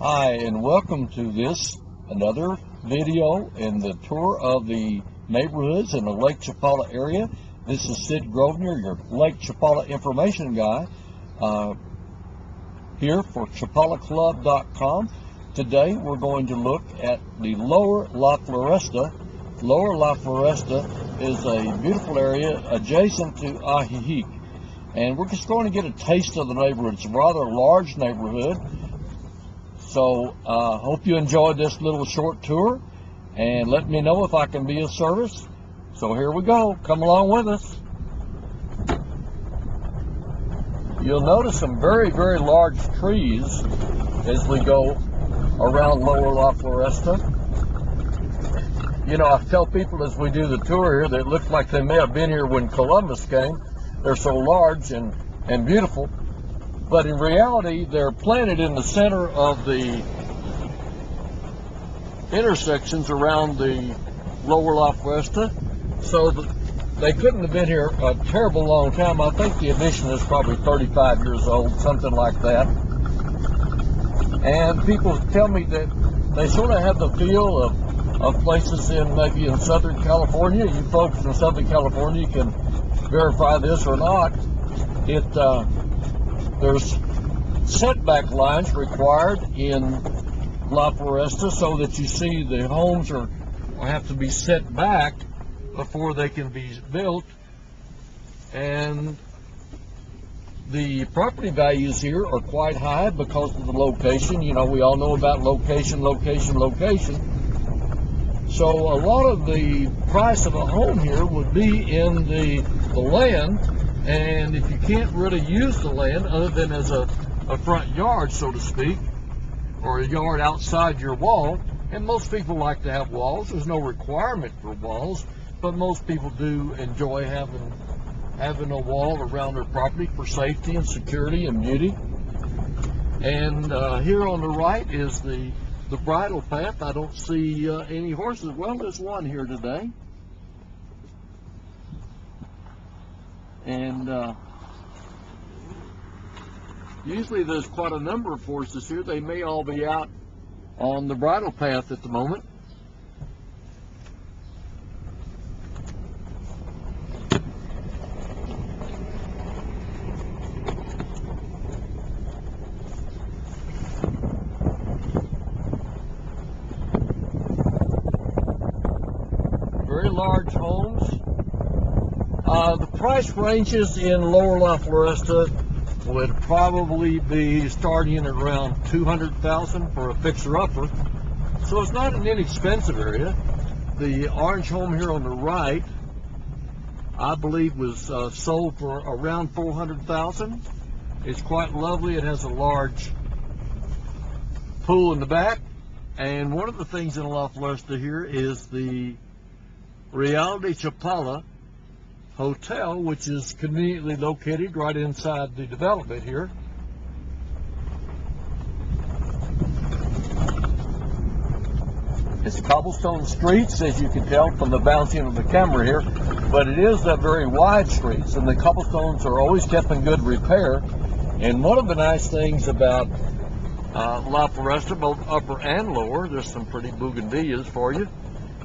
Hi, and welcome to another video in the tour of the neighborhoods in the Lake Chapala area. This is Sid Grosvenor, your Lake Chapala information guy, here for ChapalaClub.com. Today we're going to look at the Lower La Floresta. Lower La Floresta is a beautiful area adjacent to Ajijic, and we're just going to get a taste of the neighborhood. It's a rather large neighborhood. So hope you enjoyed this little short tour, and let me know if I can be of service. So here we go. Come along with us. You'll notice some very, very large trees as we go around Lower La Floresta. You know, I tell people as we do the tour here that it looks like they may have been here when Columbus came. They're so large and beautiful. But in reality, they're planted in the center of the intersections around the Lower La Floresta, so they couldn't have been here a terrible long time. I think the addition is probably 35 years old, something like that. And people tell me that they sort of have the feel of places maybe in Southern California. You folks in Southern California can verify this or not. There's setback lines required in La Floresta so that you see the homes have to be set back before they can be built, and the property values here are quite high because of the location. You know, we all know about location. So a lot of the price of a home here would be in the land. And if you can't really use the land other than as a front yard, so to speak, or a yard outside your wall, and most people like to have walls. There's no requirement for walls, but most people do enjoy having a wall around their property for safety and security and beauty. And here on the right is the bridle path. I don't see any horses. Well, there's one here today. And usually there's quite a number of horses here. They may all be out on the bridle path at the moment. Very large homes. The price ranges in Lower La Floresta would probably be starting at around $200,000 for a fixer-upper. So it's not an inexpensive area. The orange home here on the right, I believe, was sold for around $400,000. It's quite lovely. It has a large pool in the back. And one of the things in La Floresta here is the Floresta Chapala Hotel, which is conveniently located right inside the development here. It's cobblestone streets, as you can tell from the bouncing of the camera here, but it is a very wide streets, and the cobblestones are always kept in good repair. And one of the nice things about La Floresta, both upper and lower, there's some pretty bougainvilleas for you,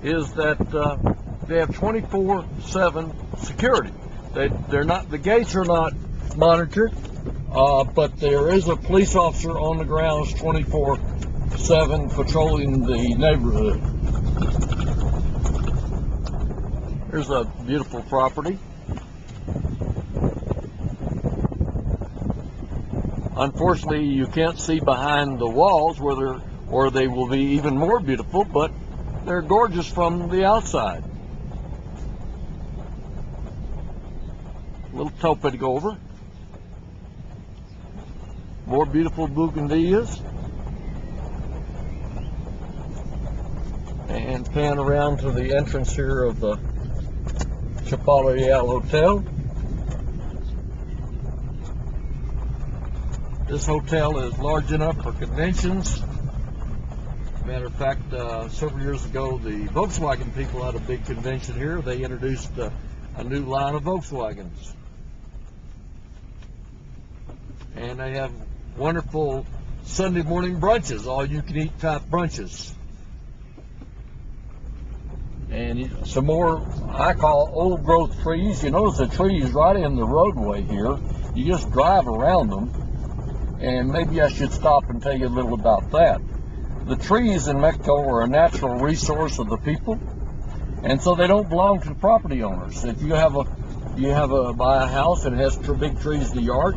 is that they have 24/7 security. The gates are not monitored, but there is a police officer on the grounds 24/7 patrolling the neighborhood. Here's a beautiful property. Unfortunately, you can't see behind the walls or they will be even more beautiful, but they're gorgeous from the outside. Little tope to go over. More beautiful bougainvilleas. And pan around to the entrance here of the Chapala Hotel. This hotel is large enough for conventions. Matter of fact, several years ago, the Volkswagen people had a big convention here. They introduced a new line of Volkswagens. And they have wonderful Sunday morning brunches, all you can eat type brunches. And some more, I call old growth trees. You notice the trees right in the roadway here. You just drive around them, and maybe I should stop and tell you a little about that. The trees in Mexico are a natural resource of the people, and so they don't belong to the property owners. If you buy a house and it has big trees in the yard,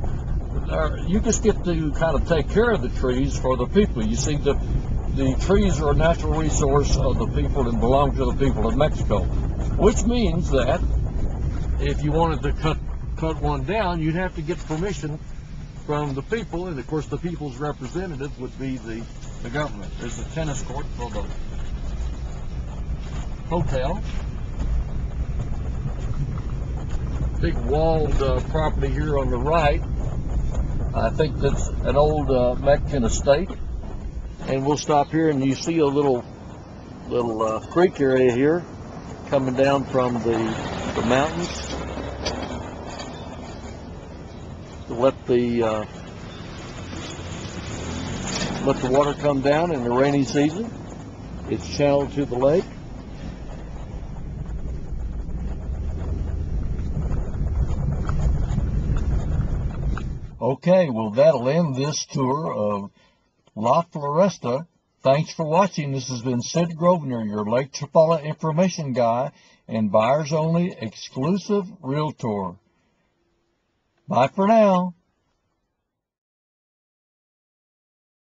you just get to kind of take care of the trees for the people. You see, the trees are a natural resource of the people and belong to the people of Mexico, which means that if you wanted to cut one down, you'd have to get permission from the people, and of course the people's representative would be the government. There's a tennis court for the hotel. Big walled property here on the right. I think that's an old Mexican estate. And we'll stop here, and you see a little creek area here coming down from the mountains to let the water come down in the rainy season. It's channeled to the lake. Okay, well, that'll end this tour of La Floresta. Thanks for watching. This has been Sid Grosvenor, your Lake Chapala information guy and buyers only exclusive realtor. Bye for now.